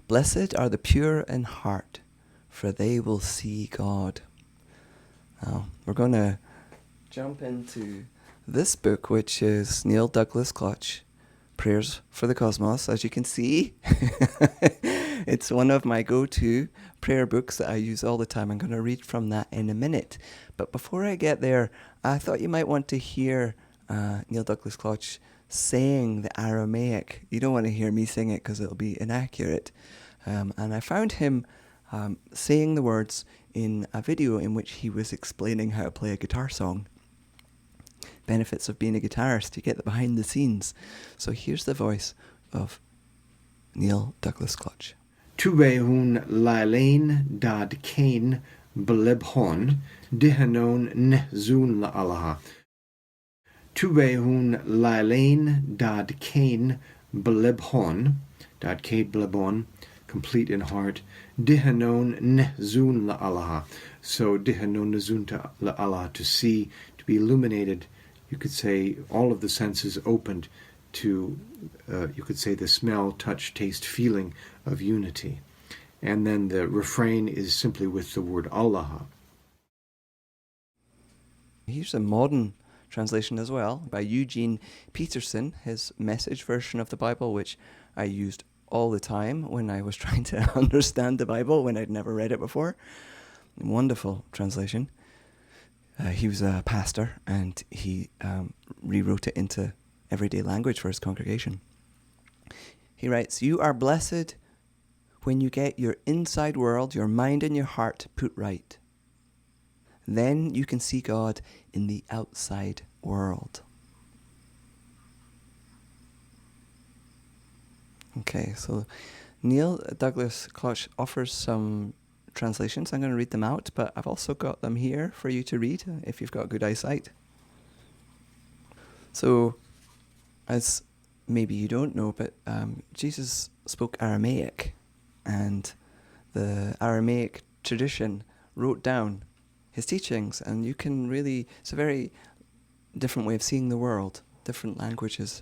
Blessed are the pure in heart, for they will see God. Now, we're going to jump into this book, which is Neil Douglas Clutch, Prayers for the Cosmos. As you can see, it's one of my go-to prayer books that I use all the time. I'm going to read from that in a minute. But before I get there, I thought you might want to hear Neil Douglas Clutch saying the Aramaic. You don't want to hear me sing it because it'll be inaccurate. And I found him saying the words in a video in which he was explaining how to play a guitar song. Benefits of being a guitarist, you get the behind the scenes. So here's the voice of Neil Douglas Clutch. Tubehun Lailain Dad Cain Belebhon Dihanon Nehzun La Allah. Tubehun Lailain Dad Cain Belebhon Dad Cain Belebhon, complete in heart. Dihanon Nehzun La Allah. So Dihanon Nehzun La Allah, to see, to be illuminated. You could say all of the senses opened to, you could say, the smell, touch, taste, feeling of unity. And then the refrain is simply with the word Allah. Here's a modern translation as well by Eugene Peterson, his Message version of the Bible, which I used all the time when I was trying to understand the Bible when I'd never read it before. Wonderful translation. He was a pastor, and he rewrote it into everyday language for his congregation. He writes, "You are blessed when you get your inside world, your mind and your heart put right. Then you can see God in the outside world." Okay, so Neil Douglas Clutch offers some translations. I'm going to read them out, but I've also got them here for you to read if you've got good eyesight. So, as maybe you don't know, but Jesus spoke Aramaic, and the Aramaic tradition wrote down his teachings, and you can really, it's a very different way of seeing the world. Different languages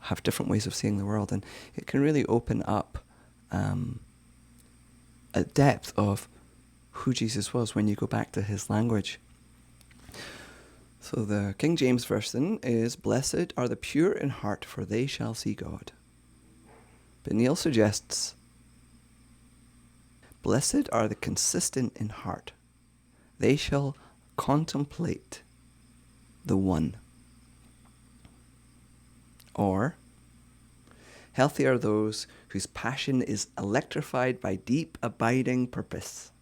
have different ways of seeing the world, and it can really open up a depth of who Jesus was when you go back to his language. So the King James version is, "Blessed are the pure in heart, for they shall see God." But Neil suggests, "Blessed are the consistent in heart, they shall contemplate the One." Or, "Healthy are those whose passion is electrified by deep abiding purpose.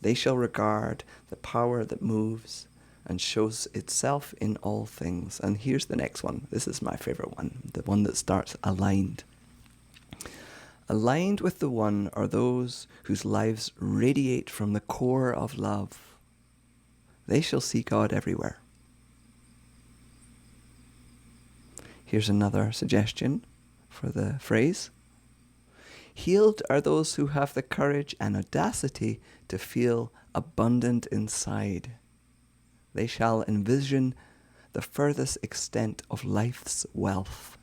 They shall regard the power that moves and shows itself in all things." And here's the next one. This is my favorite one, the one that starts aligned. "Aligned with the One are those whose lives radiate from the core of love. They shall see God everywhere." Here's another suggestion for the phrase. "Healed are those who have the courage and audacity to feel abundant inside. They shall envision the furthest extent of life's wealth."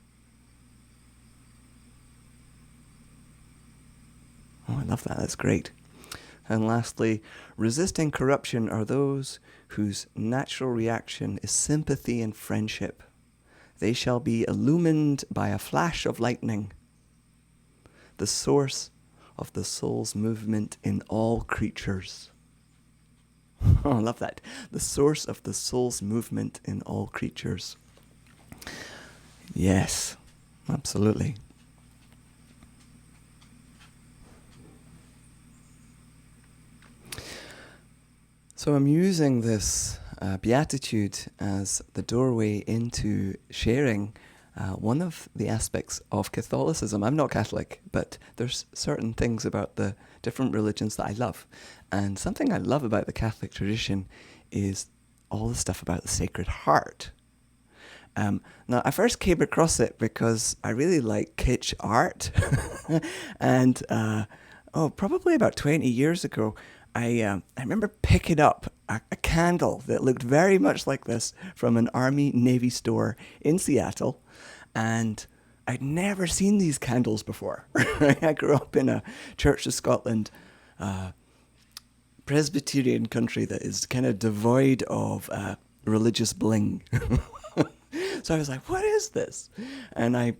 Oh, I love that. That's great. And lastly, "Resisting corruption are those whose natural reaction is sympathy and friendship. They shall be illumined by a flash of lightning, the source of the soul's movement in all creatures." Oh, I love that. The source of the soul's movement in all creatures. Yes, absolutely. So I'm using this beatitude as the doorway into sharing one of the aspects of Catholicism. I'm not Catholic, but there's certain things about the different religions that I love. And something I love about the Catholic tradition is all the stuff about the Sacred Heart. Now, I first came across it because I really like kitsch art. And, probably about 20 years ago, I remember picking up a candle that looked very much like this from an Army Navy store in Seattle. And I'd never seen these candles before. I grew up in a Church of Scotland Presbyterian country that is kind of devoid of religious bling. So I was like, what is this? And I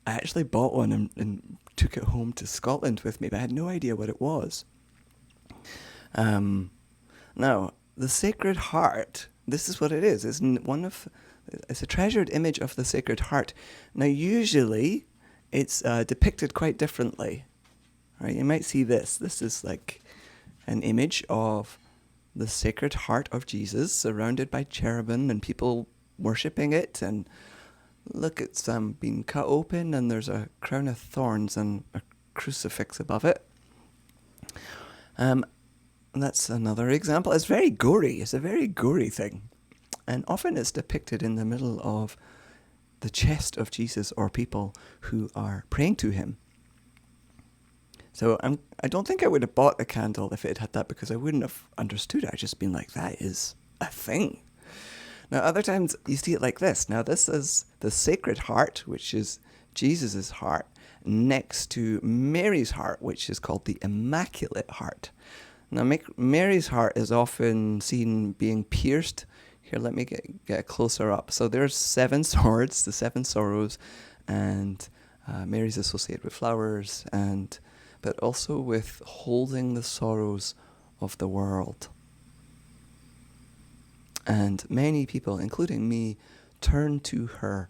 actually bought one and took it home to Scotland with me, but I had no idea what it was. Now, the Sacred Heart, this is what it is. It's a treasured image of the Sacred Heart. Now, usually, it's depicted quite differently. Right? You might see this. This is like an image of the Sacred Heart of Jesus, surrounded by cherubim and people worshipping it. And look, it's being cut open, and there's a crown of thorns and a crucifix above it. That's another example. It's very gory. It's a very gory thing. And often it's depicted in the middle of the chest of Jesus or people who are praying to him. So I don't think I would have bought a candle if it had that, because I wouldn't have understood it. I'd just been like, that is a thing. Now, other times you see it like this. Now, this is the Sacred Heart, which is Jesus' heart, next to Mary's heart, which is called the Immaculate Heart. Now, Mary's heart is often seen being pierced. Here, let me get closer up. So there's 7 swords, the 7 sorrows, and Mary's associated with flowers, but also with holding the sorrows of the world. And many people, including me, turn to her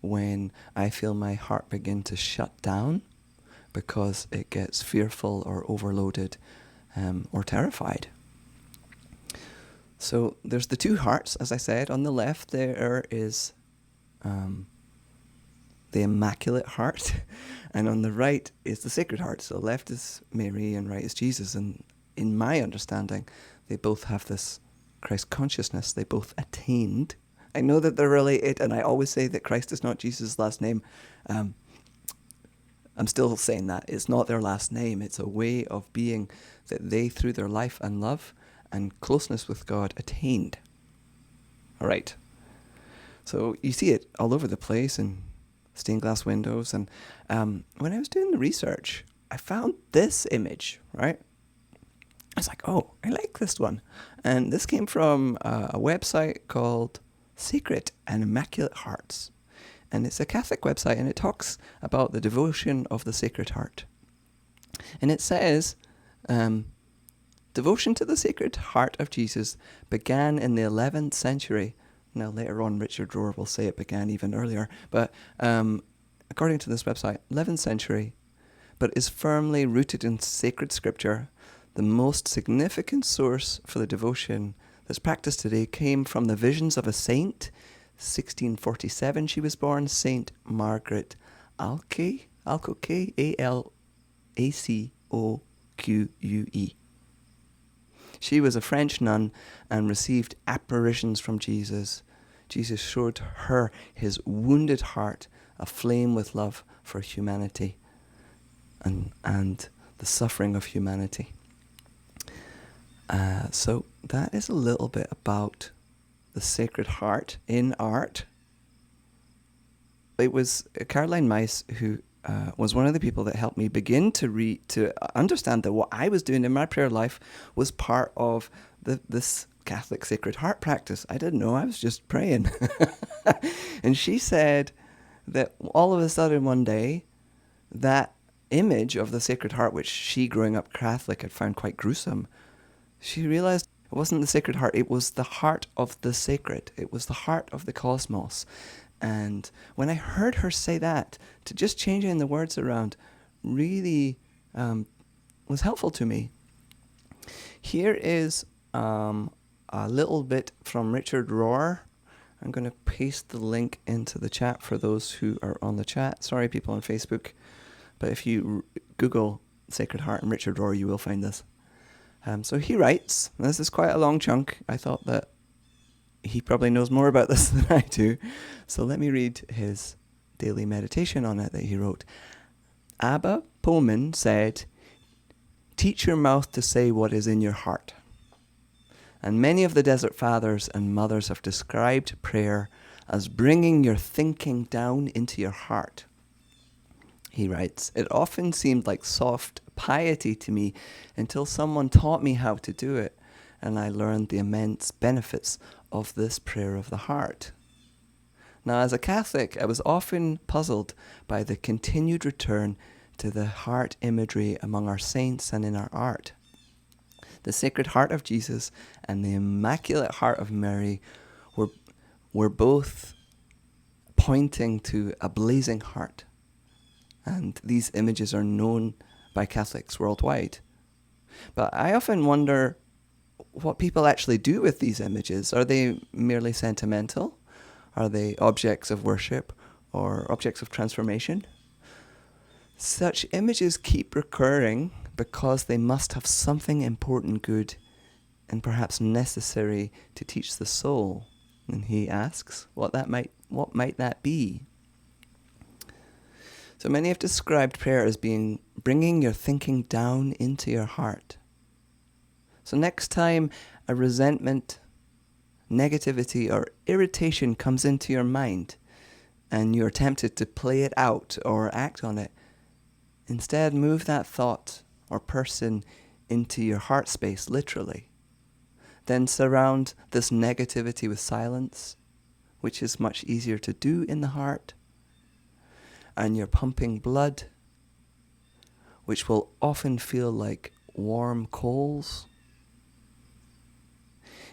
when I feel my heart begin to shut down because it gets fearful or overloaded or terrified. So there's the 2 hearts, as I said. On the left there is the Immaculate Heart, and on the right is the Sacred Heart. So left is Mary and right is Jesus. And in my understanding, they both have this Christ consciousness. They both attained. I know that they're related, and I always say that Christ is not Jesus' last name. I'm still saying that. It's not their last name. It's a way of being that they, through their life and love and closeness with God, attained. All right. So you see it all over the place in stained glass windows. And when I was doing the research, I found this image, right? I was like, oh, I like this one. And this came from a website called Sacred and Immaculate Hearts. And it's a Catholic website, and it talks about the devotion of the Sacred Heart. And it says, devotion to the Sacred Heart of Jesus began in the 11th century. Now, later on, Richard Rohr will say it began even earlier. But according to this website, 11th century, but is firmly rooted in sacred scripture. The most significant source for the devotion that's practiced today came from the visions of a saint. 1647 she was born, Saint Margaret Alcoque, Alacoque. She was a French nun and received apparitions from Jesus. Jesus showed her his wounded heart, aflame with love for humanity and the suffering of humanity. So that is a little bit about the Sacred Heart in art. It was Caroline Myss who was one of the people that helped me begin to understand that what I was doing in my prayer life was part of this Catholic Sacred Heart practice. I didn't know, I was just praying. And she said that all of a sudden one day, that image of the Sacred Heart, which she, growing up Catholic, had found quite gruesome, she realized it wasn't the Sacred Heart, it was the heart of the sacred. It was the heart of the cosmos. And when I heard her say that, to just changing the words around really was helpful to me. Here is a little bit from Richard Rohr. I'm going to paste the link into the chat for those who are on the chat. Sorry, people on Facebook. But if you Google Sacred Heart and Richard Rohr, you will find this. So he writes, this is quite a long chunk. I thought that he probably knows more about this than I do. So let me read his daily meditation on it that he wrote. Abba Pullman said, "Teach your mouth to say what is in your heart." And many of the Desert Fathers and Mothers have described prayer as bringing your thinking down into your heart. He writes, "It often seemed like soft piety to me until someone taught me how to do it, and I learned the immense benefits of this prayer of the heart." Now, as a Catholic, I was often puzzled by the continued return to the heart imagery among our saints and in our art. The Sacred Heart of Jesus and the Immaculate Heart of Mary were both pointing to a blazing heart. And these images are known by Catholics worldwide. But I often wonder what people actually do with these images. Are they merely sentimental? Are they objects of worship or objects of transformation? Such images keep recurring because they must have something important, good, and perhaps necessary to teach the soul. And he asks what might that be? So many have described prayer as bringing your thinking down into your heart. So next time a resentment, negativity, or irritation comes into your mind and you're tempted to play it out or act on it, instead move that thought or person into your heart space, literally. Then surround this negativity with silence, which is much easier to do in the heart. And you're pumping blood, which will often feel like warm coals.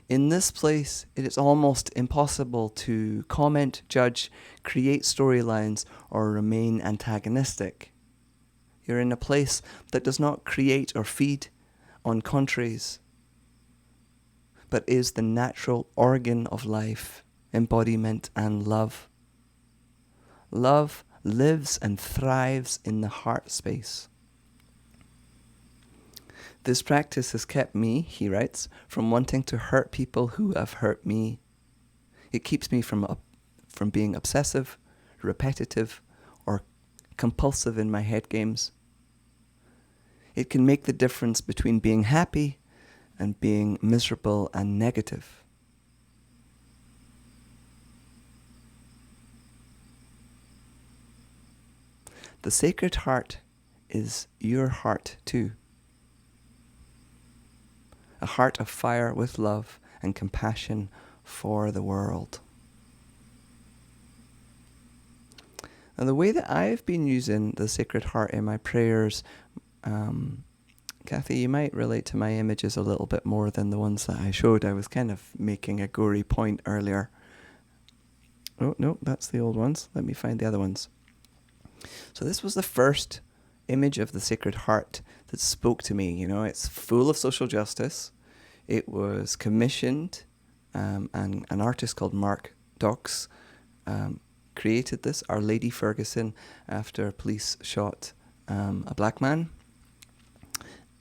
In this place, it is almost impossible to comment, judge, create storylines, or remain antagonistic. You're in a place that does not create or feed on contraries, but is the natural organ of life, embodiment, and love. Love lives and thrives in the heart space. This practice has kept me, he writes, from wanting to hurt people who have hurt me. It keeps me from being obsessive, repetitive, or compulsive in my head games. It can make the difference between being happy and being miserable and negative. The Sacred Heart is your heart too. A heart of fire with love and compassion for the world. And the way that I've been using the Sacred Heart in my prayers, Kathy, you might relate to my images a little bit more than the ones that I showed. I was kind of making a gory point earlier. Oh, no, that's the old ones. Let me find the other ones. So this was the first image of the Sacred Heart that spoke to me. You know, it's full of social justice. It was commissioned, and an artist called Mark Dox created this, Our Lady Ferguson, after police shot a black man.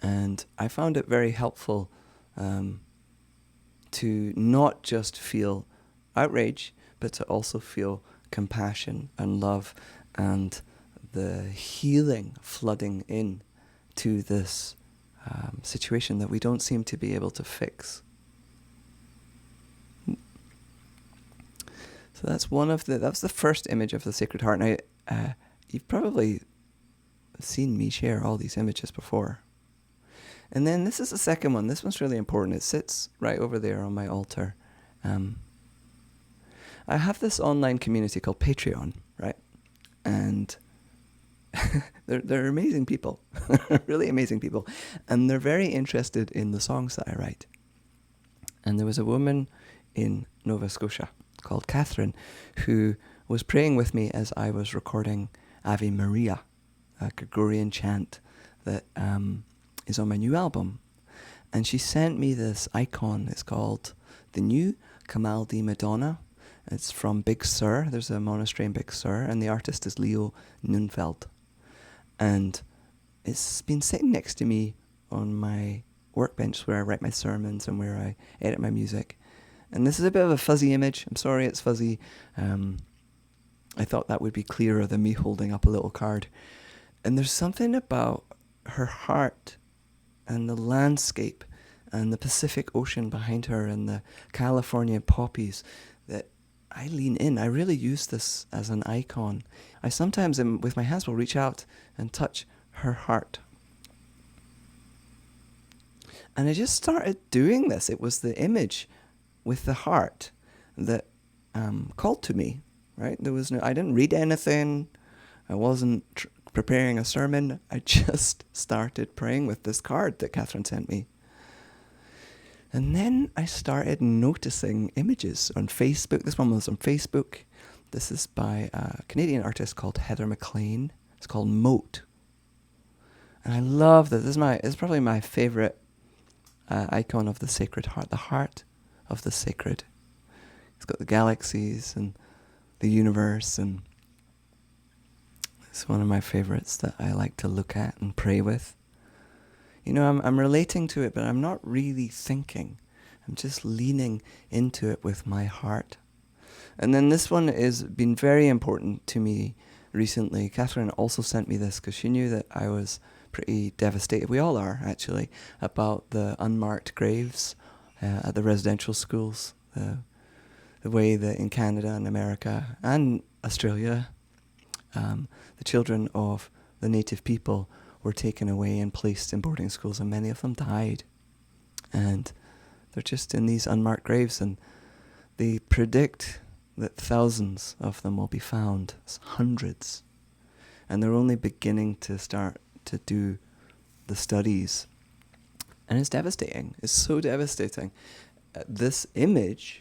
And I found it very helpful to not just feel outrage, but to also feel compassion and love and the healing flooding in to this situation that we don't seem to be able to fix. So that's that's the first image of the Sacred Heart. Now, you've probably seen me share all these images before. And then this is the second one. This one's really important. It sits right over there on my altar. I have this online community called Patreon, right? And they're amazing people, really amazing people. And they're very interested in the songs that I write. And there was a woman in Nova Scotia called Catherine who was praying with me as I was recording Ave Maria, a Gregorian chant that is on my new album. And she sent me this icon. It's called the New Camal di Madonna. It's from Big Sur. There's a monastery in Big Sur, and the artist is Leo Nunfeld. And it's been sitting next to me on my workbench where I write my sermons and where I edit my music. And this is a bit of a fuzzy image. I'm sorry it's fuzzy. I thought that would be clearer than me holding up a little card. And there's something about her heart and the landscape and the Pacific Ocean behind her and the California poppies that I lean in. I really use this as an icon. I sometimes, with my hands, will reach out and touch her heart. And I just started doing this. It was the image with the heart that called to me, right? I didn't read anything. I wasn't preparing a sermon. I just started praying with this card that Catherine sent me. And then I started noticing images on Facebook. This one was on Facebook. This is by a Canadian artist called Heather McLean. It's called Moat. And I love that. It's probably my favorite icon of the Sacred Heart, the heart of the sacred. It's got the galaxies and the universe, and it's one of my favorites that I like to look at and pray with. You know, I'm relating to it, but I'm not really thinking. I'm just leaning into it with my heart. And then this one has been very important to me recently. Catherine also sent me this because she knew that I was pretty devastated. We all are, actually, about the unmarked graves at the residential schools. The way that in Canada and America and Australia, the children of the native people were taken away and placed in boarding schools, and many of them died. And they're just in these unmarked graves, and they predict that thousands of them will be found, hundreds. And they're only beginning to start to do the studies. And it's devastating. It's so devastating. This image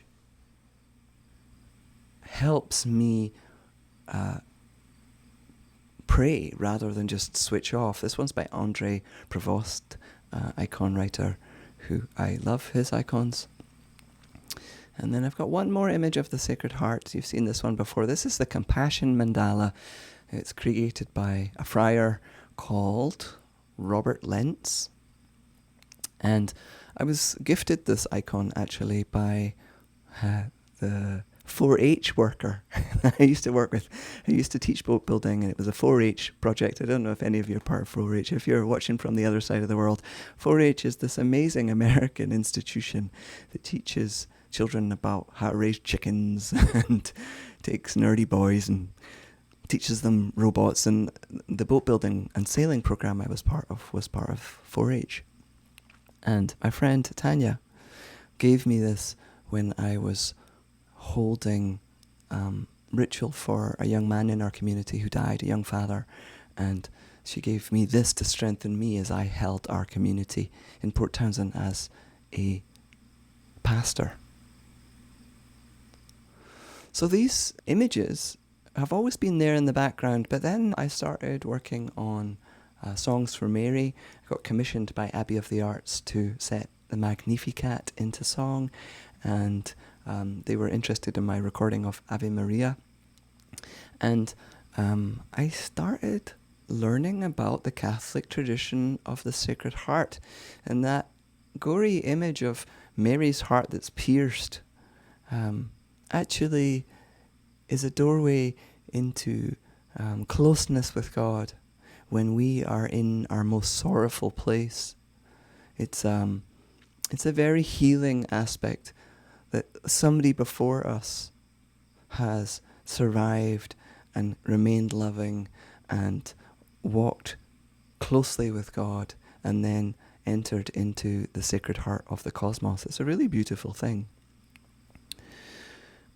helps me pray rather than just switch off. This one's by Andre Prevost, icon writer, who I love his icons. And then I've got one more image of the Sacred Heart. You've seen this one before. This is the Compassion Mandala. It's created by a friar called Robert Lentz. And I was gifted this icon actually by the 4-H worker I used to work with. I used to teach boat building, and it was a 4-H project. I don't know if any of you are part of 4-H. If you're watching from the other side of the world, 4-H is this amazing American institution that teaches children about how to raise chickens and takes nerdy boys and teaches them robots. And the boat building and sailing program I was part of 4-H. And my friend Tanya gave me this when I was holding ritual for a young man in our community who died, a young father, and she gave me this to strengthen me as I held our community in Port Townsend as a pastor. So these images have always been there in the background, but then I started working on Songs for Mary. I got commissioned by Abbey of the Arts to set the Magnificat into song, and they were interested in my recording of Ave Maria. And I started learning about the Catholic tradition of the Sacred Heart, and that gory image of Mary's heart that's pierced actually is a doorway into closeness with God when we are in our most sorrowful place. It's a very healing aspect that somebody before us has survived and remained loving and walked closely with God and then entered into the Sacred Heart of the cosmos. It's a really beautiful thing.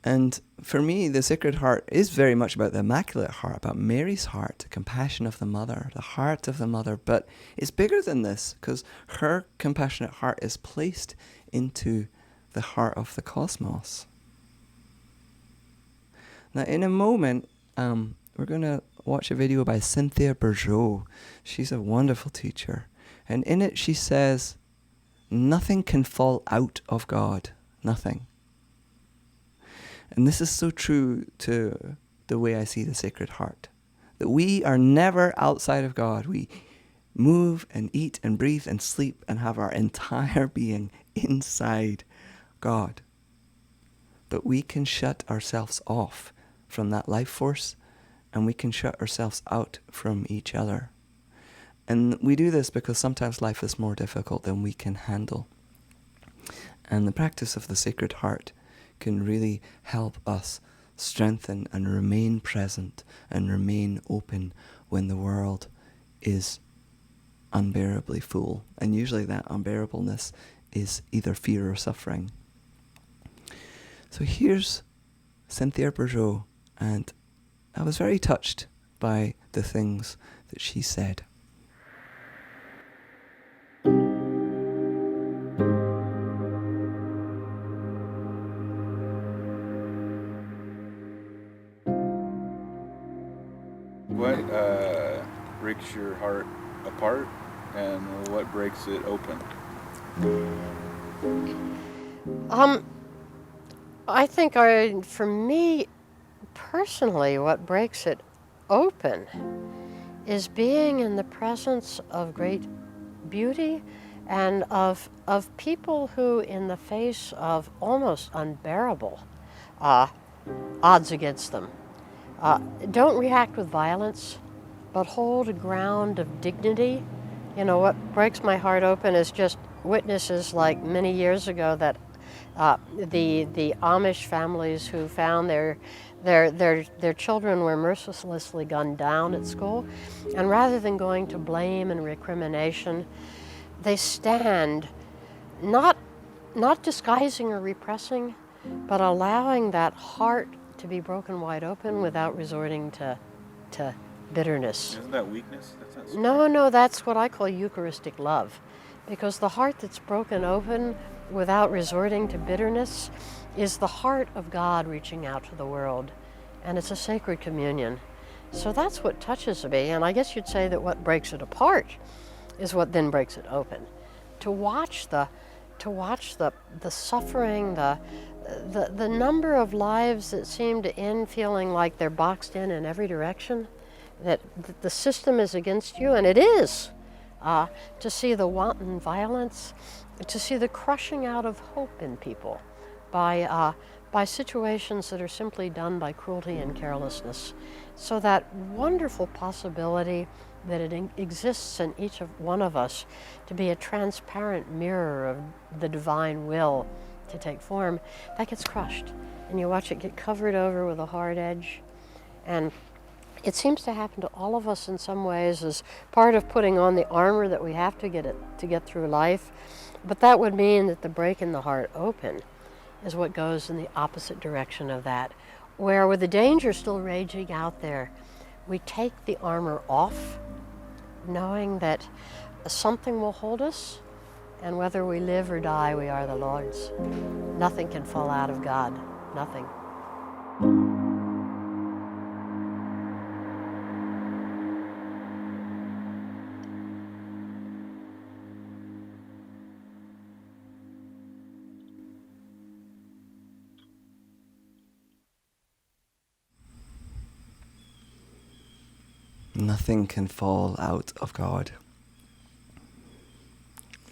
And for me, the Sacred Heart is very much about the Immaculate Heart, about Mary's heart, the compassion of the mother, the heart of the mother. But it's bigger than this, because her compassionate heart is placed into the heart of the cosmos. Now, in a moment, we're going to watch a video by Cynthia Bourgeot. She's a wonderful teacher. And in it, she says, nothing can fall out of God. Nothing. And this is so true to the way I see the Sacred Heart. That we are never outside of God. We move and eat and breathe and sleep and have our entire being inside God. But we can shut ourselves off from that life force, and we can shut ourselves out from each other. And we do this because sometimes life is more difficult than we can handle. And the practice of the Sacred Heart can really help us strengthen and remain present and remain open when the world is unbearably full. And usually that unbearableness is either fear or suffering. So here's Cynthia Bourgeault, and I was very touched by the things that she said. What breaks your heart apart, and what breaks it open? I think for me personally, what breaks it open is being in the presence of great beauty and of people who, in the face of almost unbearable odds against them, don't react with violence, but hold a ground of dignity. You know, what breaks my heart open is just witnesses like many years ago that the Amish families who found their children were mercilessly gunned down at school, and rather than going to blame and recrimination, they stand not disguising or repressing, but allowing that heart to be broken wide open without resorting to bitterness. Isn't that weakness? That's not No, that's what I call Eucharistic love. Because the heart that's broken open without resorting to bitterness is the heart of God reaching out to the world. And it's a sacred communion. So that's what touches me. And I guess you'd say that what breaks it apart is what then breaks it open. To watch the suffering, the number of lives that seem to end feeling like they're boxed in every direction, that the system is against you, and it is. To see the wanton violence, to see the crushing out of hope in people by situations that are simply done by cruelty and carelessness. So that wonderful possibility that it exists in each one of us to be a transparent mirror of the divine will to take form, that gets crushed. And you watch it get covered over with a hard edge. And it seems to happen to all of us in some ways as part of putting on the armor that we have to get through life. But that would mean that the breaking the heart open is what goes in the opposite direction of that, where with the danger still raging out there, we take the armor off, knowing that something will hold us, and whether we live or die, we are the Lord's. Nothing can fall out of God, nothing. Nothing can fall out of God.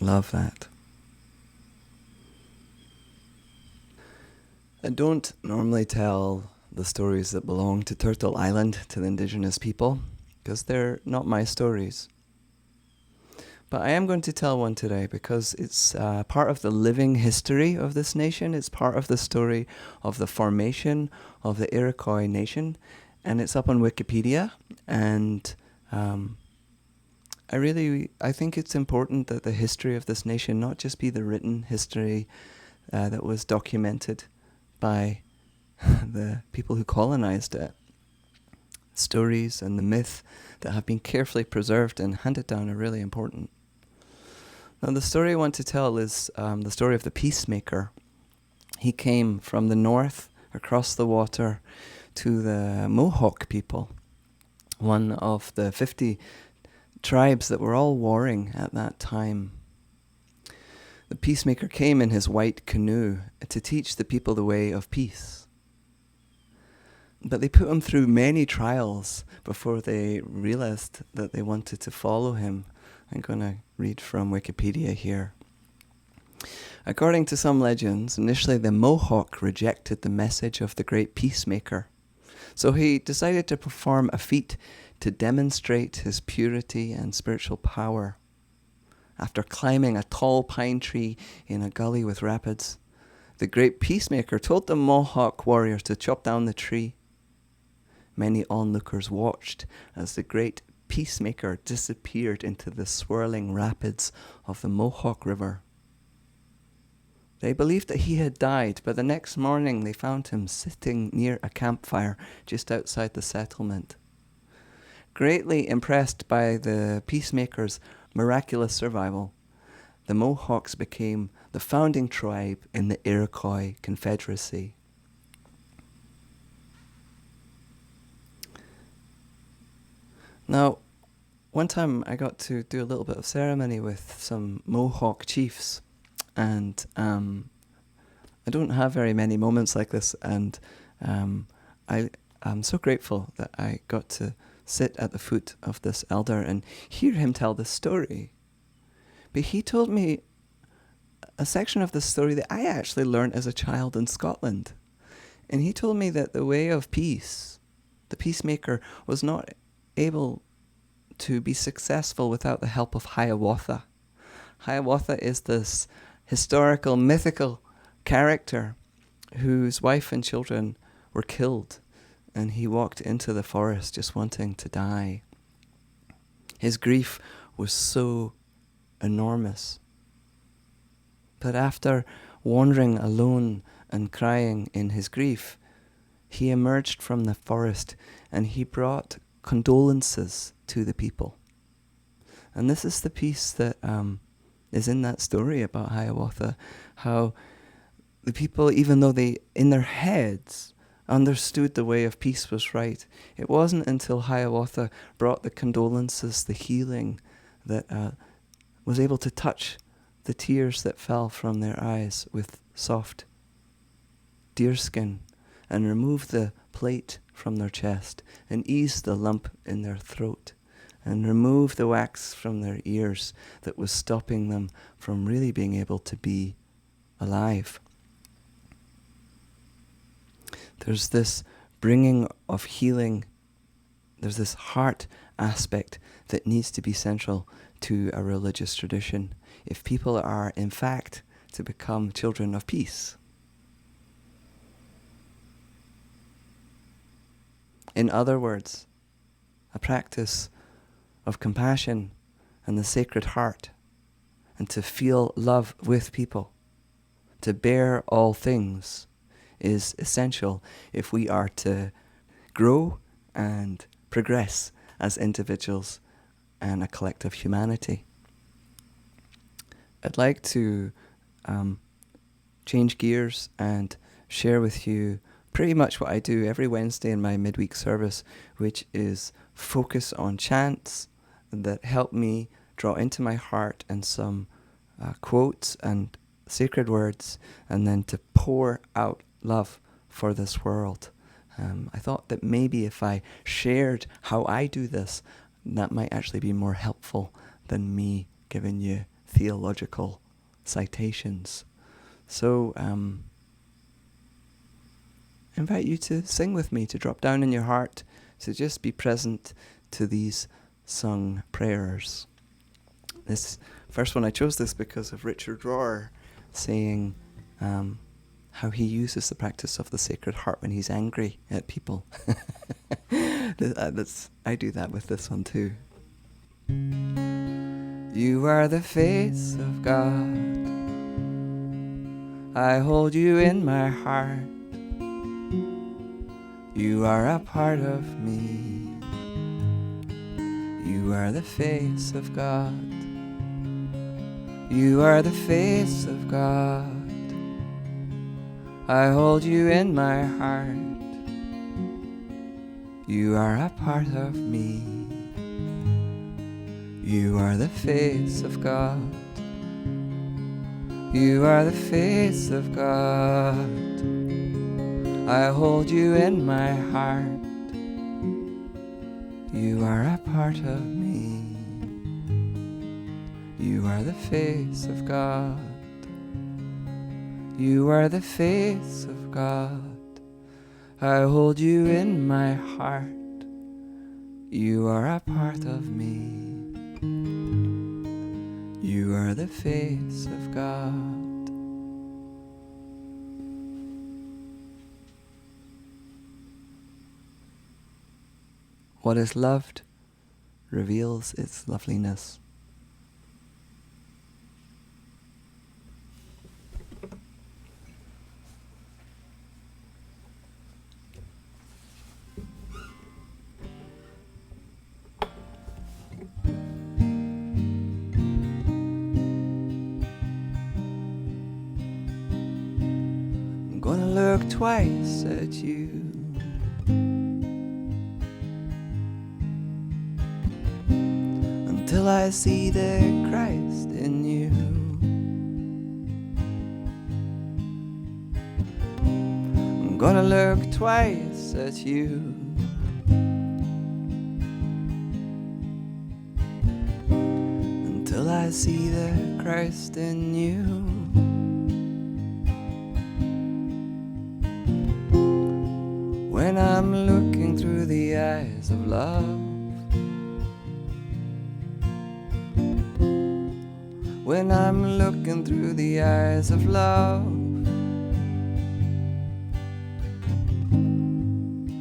Love that. I don't normally tell the stories that belong to Turtle Island to the indigenous people, because they're not my stories. But I am going to tell one today because it's part of the living history of this nation. It's part of the story of the formation of the Iroquois nation, and it's up on Wikipedia. And I think it's important that the history of this nation not just be the written history that was documented by the people who colonized it. Stories and the myth that have been carefully preserved and handed down are really important. Now, the story I want to tell is the story of the Peacemaker. He came from the north across the water to the Mohawk people, one of the 50 tribes that were all warring at that time. The Peacemaker came in his white canoe to teach the people the way of peace. But they put him through many trials before they realized that they wanted to follow him. I'm going to read from Wikipedia here. According to some legends, initially the Mohawk rejected the message of the great Peacemaker. So he decided to perform a feat to demonstrate his purity and spiritual power. After climbing a tall pine tree in a gully with rapids, the great Peacemaker told the Mohawk warriors to chop down the tree. Many onlookers watched as the great Peacemaker disappeared into the swirling rapids of the Mohawk River. They believed that he had died, but the next morning they found him sitting near a campfire just outside the settlement. Greatly impressed by the Peacemaker's miraculous survival, the Mohawks became the founding tribe in the Iroquois Confederacy. Now, one time I got to do a little bit of ceremony with some Mohawk chiefs, and I don't have very many moments like this, and I'm so grateful that I got to sit at the foot of this elder and hear him tell this story. But he told me a section of this story that I actually learned as a child in Scotland. And he told me that the way of peace, the Peacemaker, was not able to be successful without the help of Hiawatha. Hiawatha is this historical, mythical character whose wife and children were killed, and he walked into the forest just wanting to die. His grief was so enormous. But after wandering alone and crying in his grief, he emerged from the forest and he brought condolences to the people. And this is the piece that is in that story about Hiawatha, how the people, even though they, in their heads, understood the way of peace was right, it wasn't until Hiawatha brought the condolences, the healing, that was able to touch the tears that fell from their eyes with soft deerskin and remove the plate from their chest and ease the lump in their throat and remove the wax from their ears that was stopping them from really being able to be alive. There's this bringing of healing. There's this heart aspect that needs to be central to a religious tradition if people are, in fact, to become children of peace. In other words, a practice of compassion and the Sacred Heart, and to feel love with people, to bear all things, is essential if we are to grow and progress as individuals and a collective humanity. I'd like to change gears and share with you pretty much what I do every Wednesday in my midweek service, which is focus on chants that help me draw into my heart and some quotes and sacred words, and then to pour out love for this world. I thought that maybe if I shared how I do this, that might actually be more helpful than me giving you theological citations. So I invite you to sing with me, to drop down in your heart, to just be present to these sung prayers. This first one, I chose this because of Richard Rohr saying how he uses the practice of the Sacred Heart when he's angry at people. I do that with this one too. You are the face of God. I hold you in my heart. You are a part of me. You are the face of God. You are the face of God. I hold you in my heart. You are a part of me. You are the face of God. You are the face of God. I hold you in my heart. You are a part of me. You are the face of God. You are the face of God. I hold you in my heart. You are a part of me. You are the face of God. What is loved reveals its loveliness. I'm gonna look twice at you. Until I see the Christ in you. I'm gonna look twice at you. Until I see the Christ in you. When I'm looking through the eyes of love. When I'm looking through the eyes of love.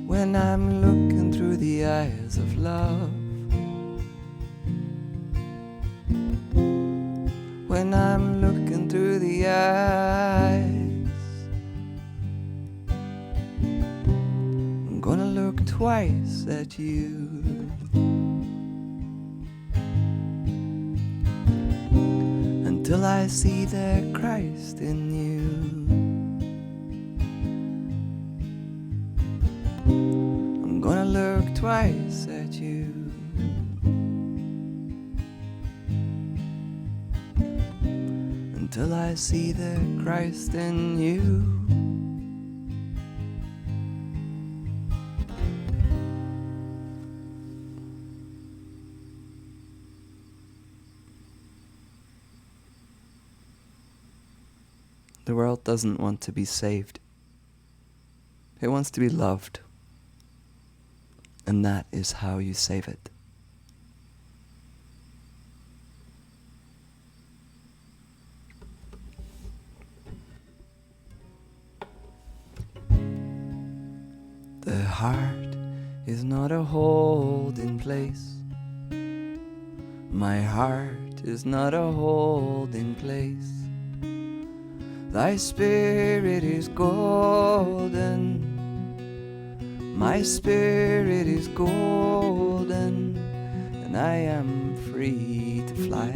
When I'm looking through the eyes of love. When I'm looking through the eyes, I'm gonna look twice at you. Until I see the Christ in you. I'm gonna look twice at you. Until I see the Christ in you. The world doesn't want to be saved. It wants to be loved. And that is how you save it. The heart is not a holding place. My heart is not a holding place. Thy spirit is golden. My spirit is golden. And I am free to fly.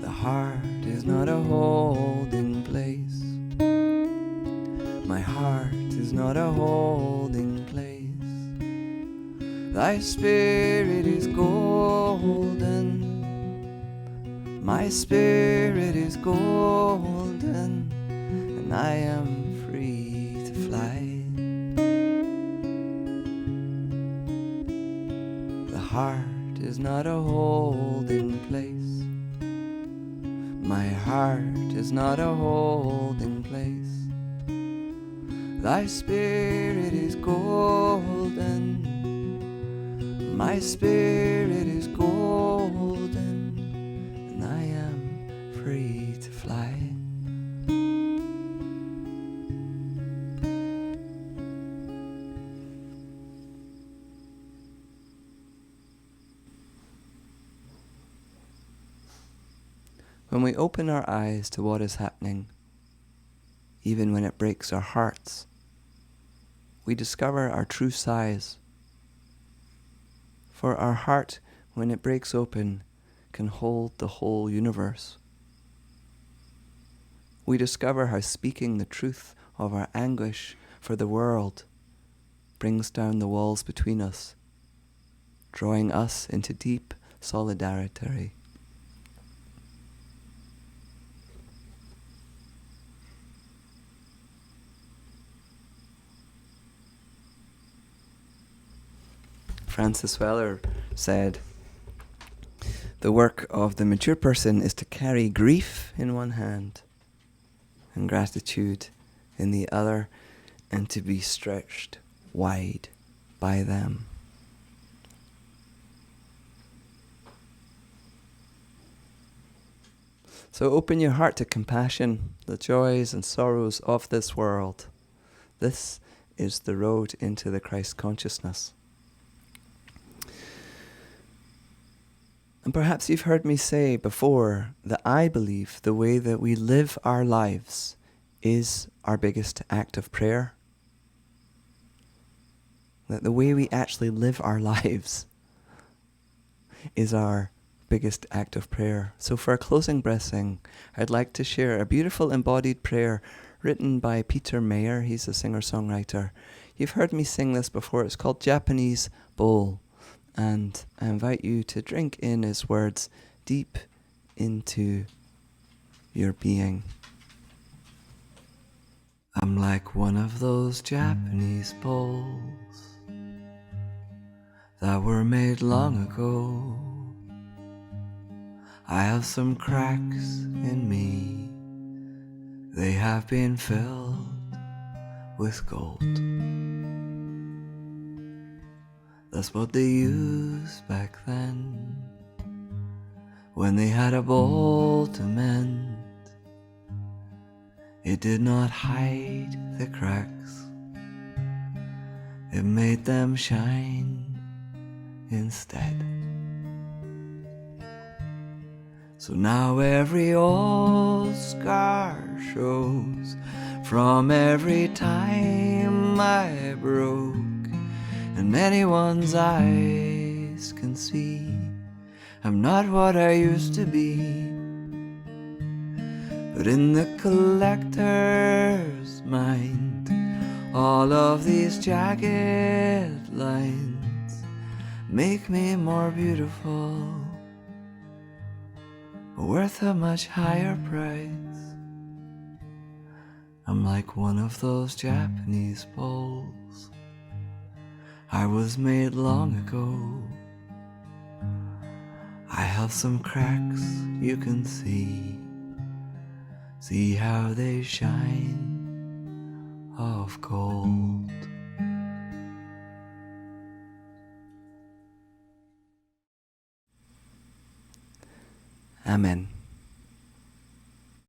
The heart is not a holding place. My heart is not a holding place. Thy spirit is golden. My spirit is golden. And I am free to fly. The heart is not a holding place. My heart is not a holding place. Thy spirit is golden. My spirit is golden. And I am free to fly. When we open our eyes to what is happening, even when it breaks our hearts, we discover our true size. For our heart, when it breaks open, can hold the whole universe. We discover how speaking the truth of our anguish for the world brings down the walls between us, drawing us into deep solidarity. Francis Weller said, "The work of the mature person is to carry grief in one hand and gratitude in the other, and to be stretched wide by them." So open your heart to compassion, the joys and sorrows of this world. This is the road into the Christ consciousness. And perhaps you've heard me say before that I believe the way that we live our lives is our biggest act of prayer. That the way we actually live our lives is our biggest act of prayer. So for a closing blessing, I'd like to share a beautiful embodied prayer written by Peter Mayer. He's a singer-songwriter. You've heard me sing this before. It's called Japanese Bowl. And I invite you to drink in his words deep into your being. I'm like one of those Japanese bowls that were made long ago. I have some cracks in me. They have been filled with gold. That's what they used back then, when they had a bowl to mend. It did not hide the cracks, it made them shine instead. So now every old scar shows from every time I broke, and anyone's eyes can see I'm not what I used to be. But in the collector's mind, all of these jagged lines make me more beautiful, worth a much higher price. I'm like one of those Japanese bowls I was made long ago. I have some cracks you can see. See how they shine of gold. Amen.